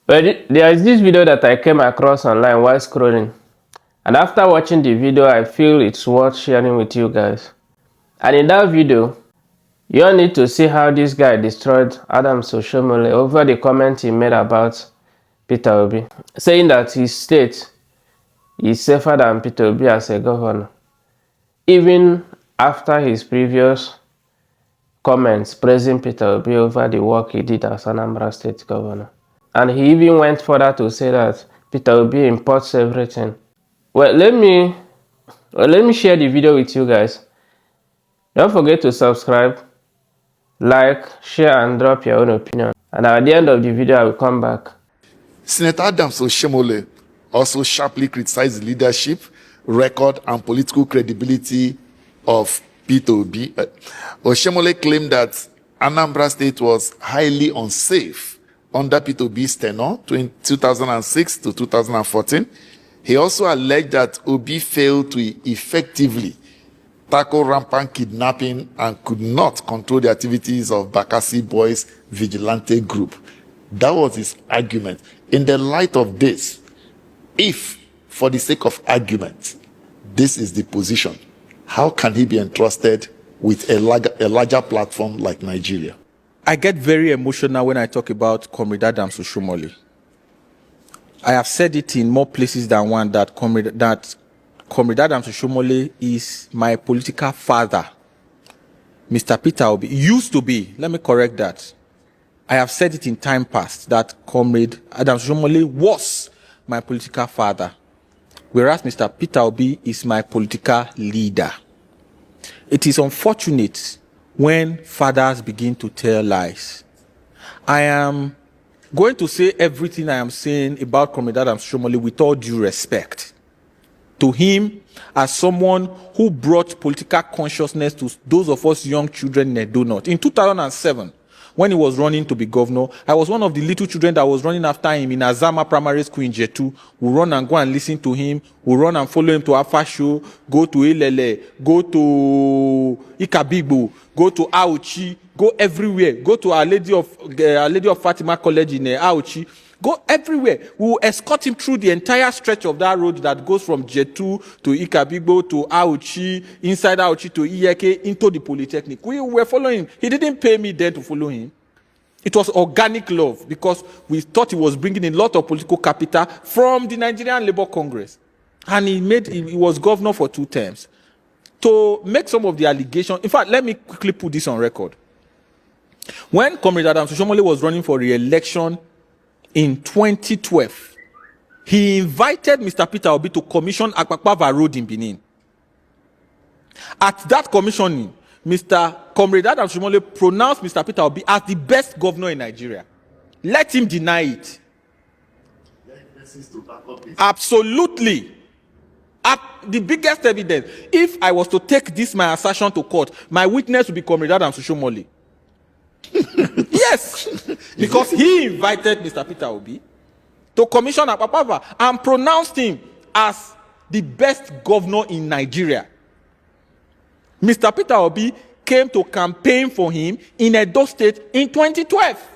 But there is this video that I came across online while scrolling, and after watching the video, I feel it's worth sharing with you guys. And in that video, you all need to see how this guy destroyed Adams Oshiomhole over the comment he made about Peter Obi, saying that his state is safer than Peter Obi as a governor, even after his previous comments praising Peter Obi over the work he did as Anambra State governor. And he even went further to say that Peter Obi imports everything. Well, let me share the video with you guys. Don't forget to subscribe, like, share, and drop your own opinion. And at the end of the video, I will come back. Senator Adams Oshiomhole also sharply criticized the leadership, record, and political credibility of Peter Obi. Oshiomhole claimed that Anambra State was highly unsafe under Peter Obi's tenure, 2006 to 2014. He also alleged that Obi failed to effectively tackle rampant kidnapping and could not control the activities of Bakassi Boys vigilante group. That was his argument. In the light of this, if, for the sake of argument, this is the position, how can he be entrusted with a larger platform like Nigeria? I get very emotional when I talk about Comrade Adams Oshiomhole. I have said it in more places than one that Comrade Adams Oshiomhole is my political father. Mr. Peter Obi used to be, let me correct that. I have said it in time past that Comrade Adams Oshiomhole was my political father, whereas Mr. Peter Obi is my political leader. It is unfortunate when fathers begin to tell lies. I am going to say everything I am saying about Comrade Adams Oshiomhole with all due respect to him as someone who brought political consciousness to those of us young children in Edo North. In 2007, when he was running to be governor, I was one of the little children that was running after him in Azama Primary School in Jetu. We run and go and listen to him. We run and follow him to Afa Show, go to Ilele, go to Ikabigbo, go to Auchi, go everywhere. Go to Our Lady of Fatima College in Auchi. Go everywhere. We will escort him through the entire stretch of that road that goes from Jetu to Ikabigbo to Auchi, inside Auchi to Iyeke, into the Polytechnic. We were following him. He didn't pay me then to follow him. It was organic love because we thought he was bringing in a lot of political capital from the Nigerian Labour Congress. And he was governor for 2 terms. To make some of the allegations, in fact, let me quickly put this on record. When Comrade Adams Oshiomhole was running for re-election in 2012, he invited Mr. Peter Obi to commission Akpakpava Road in Benin. At that commissioning, Comrade Adams Oshiomhole pronounced Mr. Peter Obi as the best governor in Nigeria. Let him deny it. Absolutely. The biggest evidence. If I was to take this my assertion to court, my witness would be Comrade Adams Oshiomhole. Yes, because he invited Mr. Peter Obi to commission Akpakpava and pronounced him as the best governor in Nigeria. Mr. Peter Obi came to campaign for him in Edo State in 2012.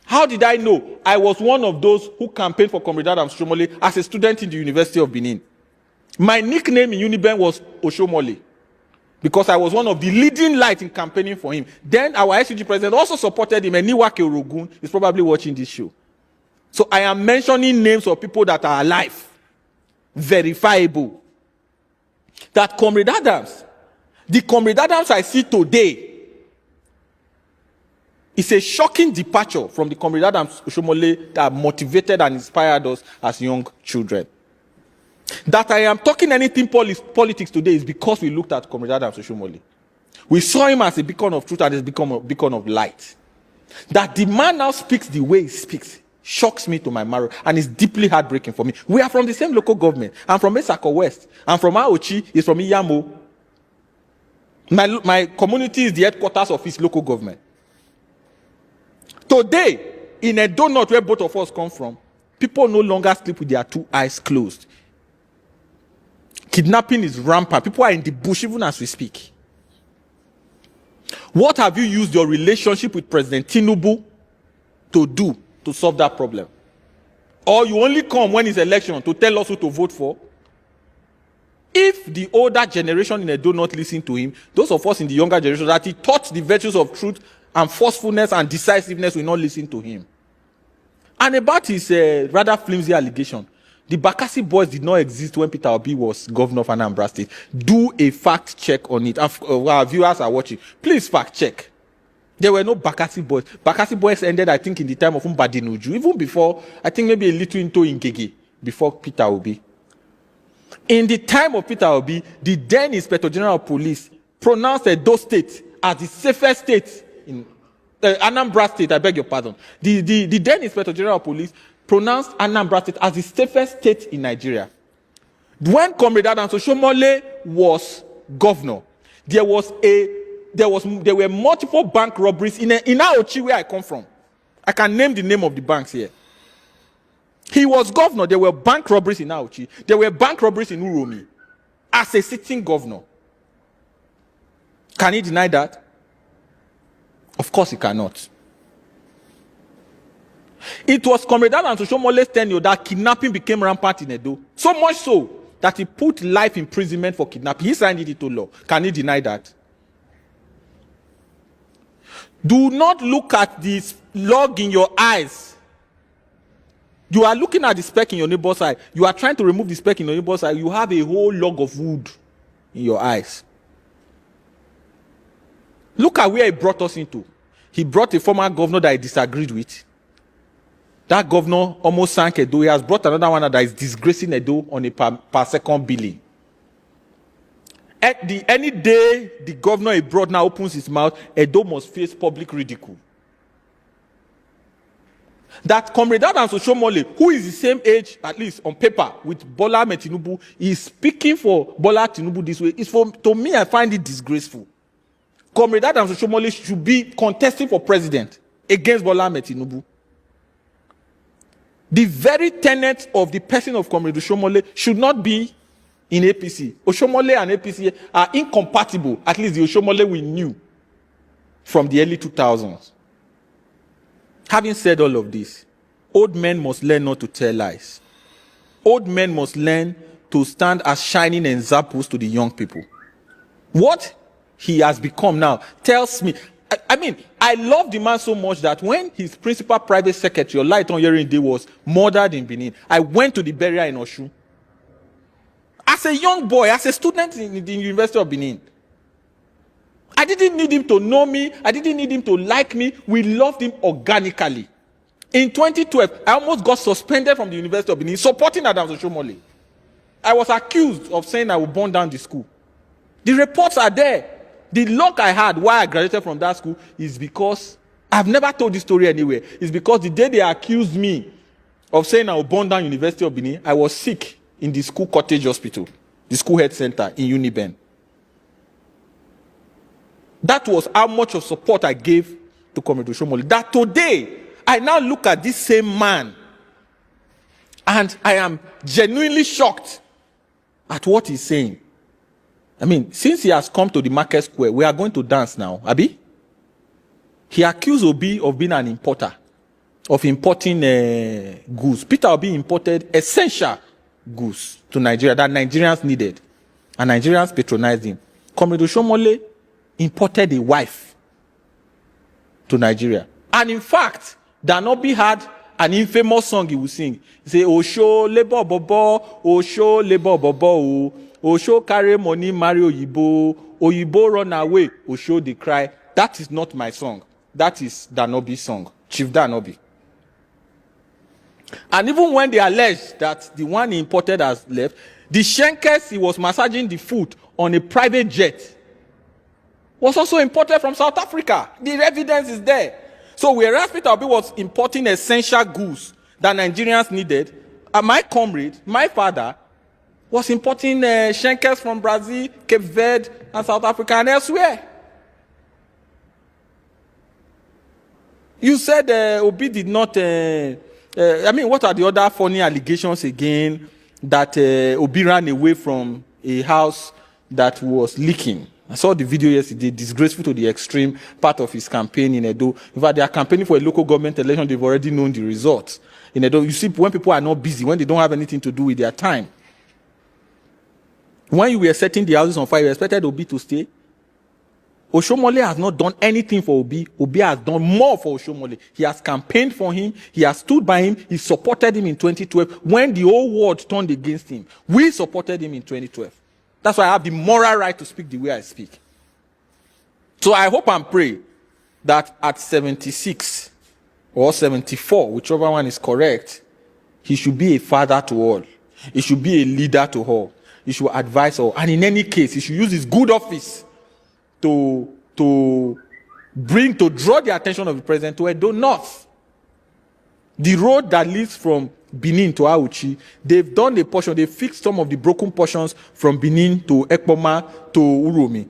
How did I know? I was one of those who campaigned for Comrade Adams Oshiomhole as a student in the University of Benin. My nickname in Uniben was Oshiomhole, because I was one of the leading lights in campaigning for him. Then our SUG president also supported him, and Niwake Orogun is probably watching this show. So I am mentioning names of people that are alive, verifiable. That Comrade Adams, the Comrade Adams I see today, is a shocking departure from the Comrade Adams Oshiomhole that motivated and inspired us as young children. That I am talking anything politics today is because we looked at Comrade Adams Oshiomhole. We saw him as a beacon of truth and as a beacon of light. That the man now speaks the way he speaks shocks me to my marrow and is deeply heartbreaking for me. We are from the same local government. I'm from Esako West. I'm from Aochi. He's from Iyamo. My community is the headquarters of his local government. Today, in Edo North, where both of us come from, people no longer sleep with their 2 eyes closed. Kidnapping is rampant. People are in the bush even as we speak. What have you used your relationship with President Tinubu to do to solve that problem. Or you only come when it's election to tell us who to vote for. If the older generation in Edo not listen to him, those of us in the younger generation that he taught the virtues of truth and forcefulness and decisiveness will not listen to him. And about his rather flimsy allegation, the Bakassi boys did not exist when Peter Obi was governor of Anambra State. Do a fact check on it. Our viewers are watching. Please fact check. There were no Bakassi boys. Bakassi boys ended, I think, in the time of Mbadinuju, even before, I think maybe a little into Ngege, before Peter Obi. In the time of Peter Obi, the then Inspector General of Police pronounced Edo State as the safest state in Anambra State, I beg your pardon. The then Inspector General of Police pronounced Anambra State as the safest state in Nigeria. When Comrade Adams Oshiomhole was governor, there were multiple bank robberies in Aochi, where I come from. I can name the name of the banks here. He was governor. There were bank robberies in Aochi. There were bank robberies in Uromi as a sitting governor. Can he deny that? Of course he cannot. It was Comrade Adams Oshiomole's tenure that kidnapping became rampant in Edo. So much so that he put life imprisonment for kidnapping. He signed it into law. Can he deny that? Do not look at this log in your eyes. You are looking at the speck in your neighbor's eye. You are trying to remove the speck in your neighbor's eye. You have a whole log of wood in your eyes. Look at where he brought us into. He brought a former governor that he disagreed with. That governor almost sank Edo. He has brought another one that is disgracing Edo on a per second billing. Any day the governor he brought now opens his mouth, Edo must face public ridicule. That Comrade Adams Oshiomhole, who is the same age, at least on paper, with Bola Ahmed Tinubu, is speaking for Bola Tinubu this way. To me, I find it disgraceful. Comrade Adams Oshiomhole should be contesting for president against Bola Ahmed Tinubu. The very tenet of the person of Comrade Oshiomhole should not be in APC. Oshiomhole and APC are incompatible, at least the Oshiomhole we knew from the early 2000s. Having said all of this, old men must learn not to tell lies. Old men must learn to stand as shining examples to the young people. What he has become now tells me, I love the man so much that when his principal private secretary, Olaitan Yerinde, was murdered in Benin, I went to the burial in Osun. As a young boy, as a student in the University of Benin, I didn't need him to know me. I didn't need him to like me. We loved him organically. In 2012, I almost got suspended from the University of Benin supporting Adams Oshiomhole. I was accused of saying I would burn down the school. The reports are there. The luck I had why I graduated from that school is because I've never told this story anywhere. It's because the day they accused me of saying I would burn down University of Benin, I was sick in the school cottage hospital, the school health center in Uniben. That was how much of support I gave to Comrade Oshiomhole. That today, I now look at this same man and I am genuinely shocked at what he's saying. Since he has come to the market square, we are going to dance now, Abi. He accused Obi of being an importer, of importing goods. Peter Obi imported essential goods to Nigeria that Nigerians needed, and Nigerians patronized him. Comrade Oshiomhole imported a wife to Nigeria. And in fact, Danobi had an infamous song he would sing. He say, Osho labor bobo, Osho labor bobo, Osho carry money, marry Oyibo, Oyibo run away, Osho they cry. That is not my song. That is Danobi's song, Chief Danobi. And even when they alleged that the one he imported has left, the Shenkers he was massaging the foot on a private jet was also imported from South Africa. The evidence is there. So whereas Peter Obi was importing essential goods that Nigerians needed, my comrade, my father, was importing Shenkers from Brazil, Cape Verde, and South Africa, and elsewhere. You said Obi did not... what are the other funny allegations again? That Obi ran away from a house that was leaking. I saw the video yesterday, disgraceful to the extreme, part of his campaign in Edo. In fact, they are campaigning for a local government election. They've already known the results. In Edo, you see, when people are not busy, when they don't have anything to do with their time. When you were setting the houses on fire, you expected Obi to stay. Oshiomhole has not done anything for Obi. Obi has done more for Oshiomhole. He has campaigned for him. He has stood by him. He supported him in 2012 when the whole world turned against him. We supported him in 2012. That's why I have the moral right to speak the way I speak. So I hope and pray that at 76 or 74, whichever one is correct, he should be a father to all. He should be a leader to all. He should advise all. And in any case, he should use his good office to draw the attention of the president to Edo North. The road that leads from Benin to Auchi, they've done a portion, they fixed some of the broken portions from Benin to Ekpoma to Uromi.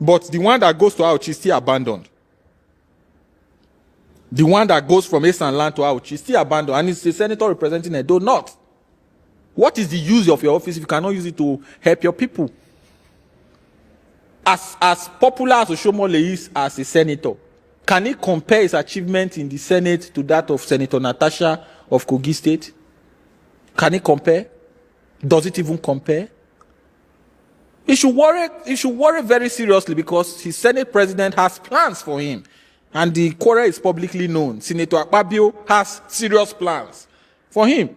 But the one that goes to Auchi is still abandoned. The one that goes from Esanland to Auchi is still abandoned, and it's a senator representing Edo North. What is the use of your office if you cannot use it to help your people? As popular as Oshiomhole is as a senator, can he compare his achievement in the Senate to that of Senator Natasha of Kogi State? Can he compare? Does it even compare? He should worry very seriously, because his Senate president has plans for him. And the quarrel is publicly known. Senator Akpabio has serious plans for him.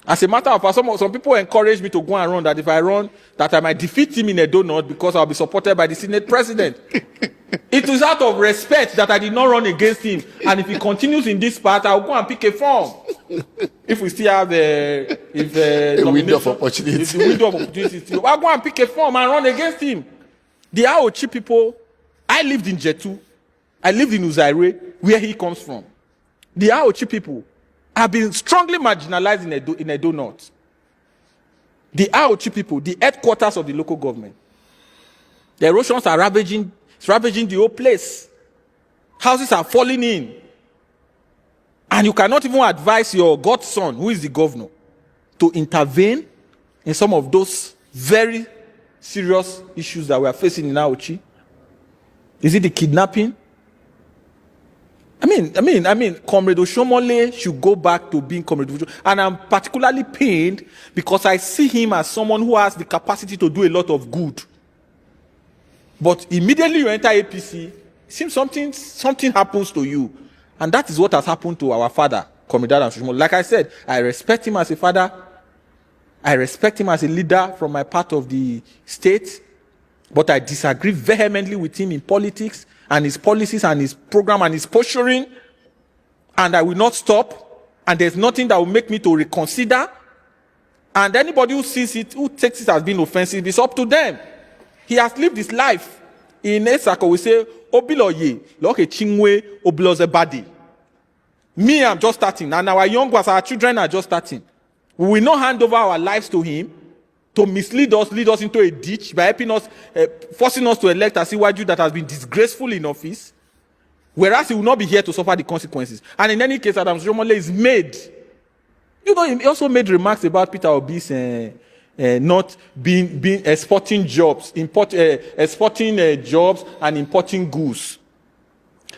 As a matter of fact, some people encourage me to go and run, that if I run, that I might defeat him in Edo North because I'll be supported by the Senate president. It is out of respect that I did not run against him. And if he continues in this path, I'll go and pick a form. If we still have a window of opportunity. If the window of opportunity still, I'll go and pick a form and run against him. The Aochi people, I lived in Jetu. I lived in Uzaire, where he comes from. The Aochi people have been strongly marginalized in Edo North. The Aochi people, the headquarters of the local government. The erosions are ravaging the whole place. Houses are falling in. And you cannot even advise your godson, who is the governor, to intervene in some of those very serious issues that we are facing in Aochi. Is it the kidnapping? I mean, Comrade Oshiomhole should go back to being Comrade Oshiomhole. And I'm particularly pained because I see him as someone who has the capacity to do a lot of good. But immediately you enter APC, it seems something happens to you. And that is what has happened to our father, Comrade Adams Oshiomhole. Like I said, I respect him as a father. I respect him as a leader from my part of the state. But I disagree vehemently with him in politics and his policies and his program and his posturing, and I will not stop, and there's nothing that will make me to reconsider. And anybody who sees it, who takes it as being offensive, it's up to them. He has lived his life. In Esako, we say, Obiloye, loke chingwe, obilozebadi. Me, I'm just starting, and our young ones, our children are just starting. We will not hand over our lives to him to mislead us, lead us into a ditch by helping us, forcing us to elect a Asiwaju that has been disgraceful in office, whereas he will not be here to suffer the consequences. And in any case, Adams Oshiomhole is made. You know, he also made remarks about Peter Obi's not being exporting jobs, exporting jobs and importing goods.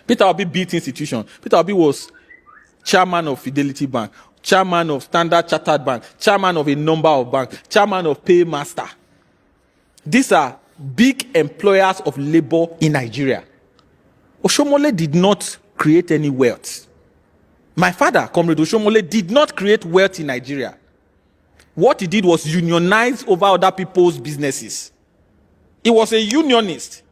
Peter Obi built institutions. Peter Obi was chairman of Fidelity Bank, chairman of Standard Chartered Bank, chairman of a number of banks, chairman of Paymaster. These are big employers of labor in Nigeria. Oshiomhole did not create any wealth. My father, Comrade Oshiomhole, did not create wealth in Nigeria. What he did was unionize over other people's businesses. He was a unionist.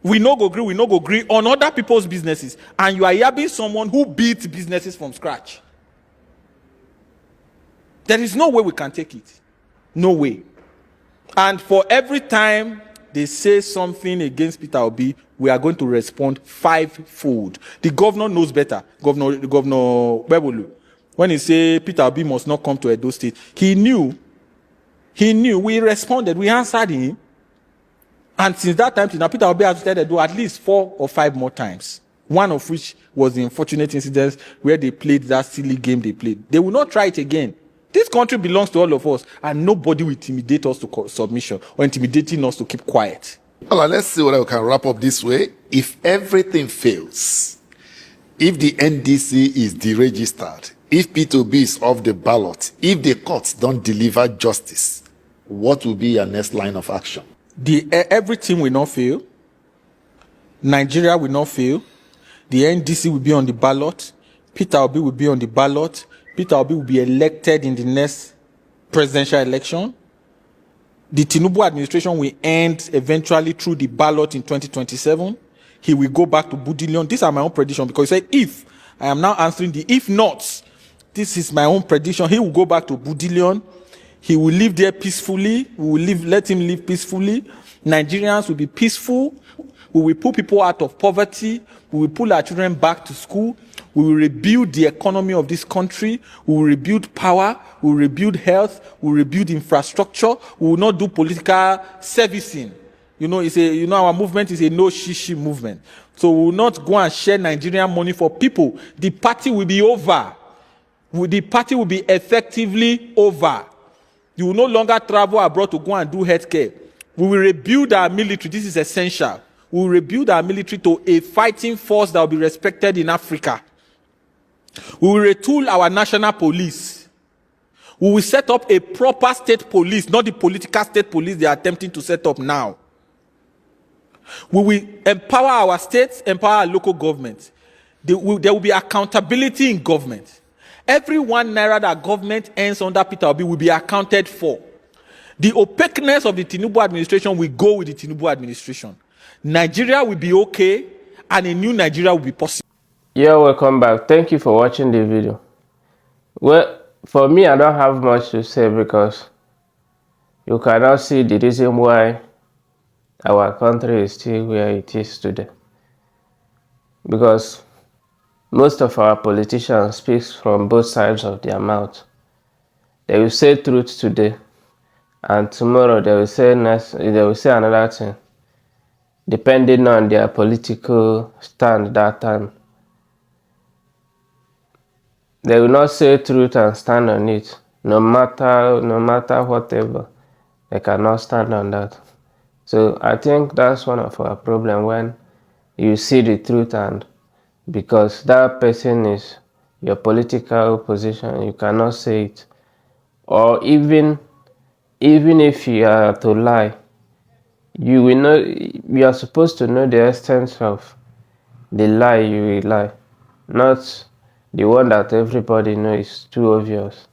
We no go agree on other people's businesses. And you are yabbing someone who built businesses from scratch. There is no way we can take it. No way. And for every time they say something against Peter Obi, we are going to respond fivefold. The governor knows better. Governor Bebolu, when he said Peter Obi must not come to Edo State, he knew. We responded. We answered him. And since that time, now Peter Obi has visited Edo at least 4 or 5 more times. One of which was the unfortunate incident where they played that silly game they played. They will not try it again. This country belongs to all of us, and nobody will intimidate us to submission or intimidating us to keep quiet. Well, let's see whether we can wrap up this way. If everything fails, if the NDC is deregistered, if Peter Obi is off the ballot, if the courts don't deliver justice, what will be your next line of action? Everything will not fail. Nigeria will not fail. The NDC will be on the ballot. Peter Obi will be on the ballot. Peter Obi will be elected in the next presidential election. The Tinubu administration will end eventually through the ballot in 2027. He will go back to Budillion. These are my own prediction, because he said, if I am now answering the if not, this is my own prediction. He will go back to Budillion. He will live there peacefully. We will let him live peacefully. Nigerians will be peaceful. We will put people out of poverty. We will pull our children back to school. We will rebuild the economy of this country. We will rebuild power. We will rebuild health. We will rebuild infrastructure. We will not do political servicing. Our movement is a no shishi movement. So we will not go and share Nigerian money for people. The party will be over. The party will be effectively over. You will no longer travel abroad to go and do healthcare. We will rebuild our military. This is essential. We will rebuild our military to a fighting force that will be respected in Africa. We will retool our national police. We will set up a proper state police, not the political state police they are attempting to set up now. We will empower our states, empower our local governments. There will be accountability in government. Every 1 naira that government earns under Peter Obi will be accounted for. The opaqueness of the Tinubu administration will go with the Tinubu administration. Nigeria will be okay, and a new Nigeria will be possible. Yeah, welcome back. Thank you for watching the video. Well, for me, I don't have much to say, because you cannot see the reason why our country is still where it is today. Because most of our politicians speak from both sides of their mouth. They will say truth today, and tomorrow they will say another thing, depending on their political stand that time. They will not say truth and stand on it, no matter whatever. They cannot stand on that. So I think that's one of our problems, when you see the truth, and because that person is your political position, you cannot say it. Or even if you are to lie, you are supposed to know the extent of the lie you will lie, not the one that everybody knows is too obvious.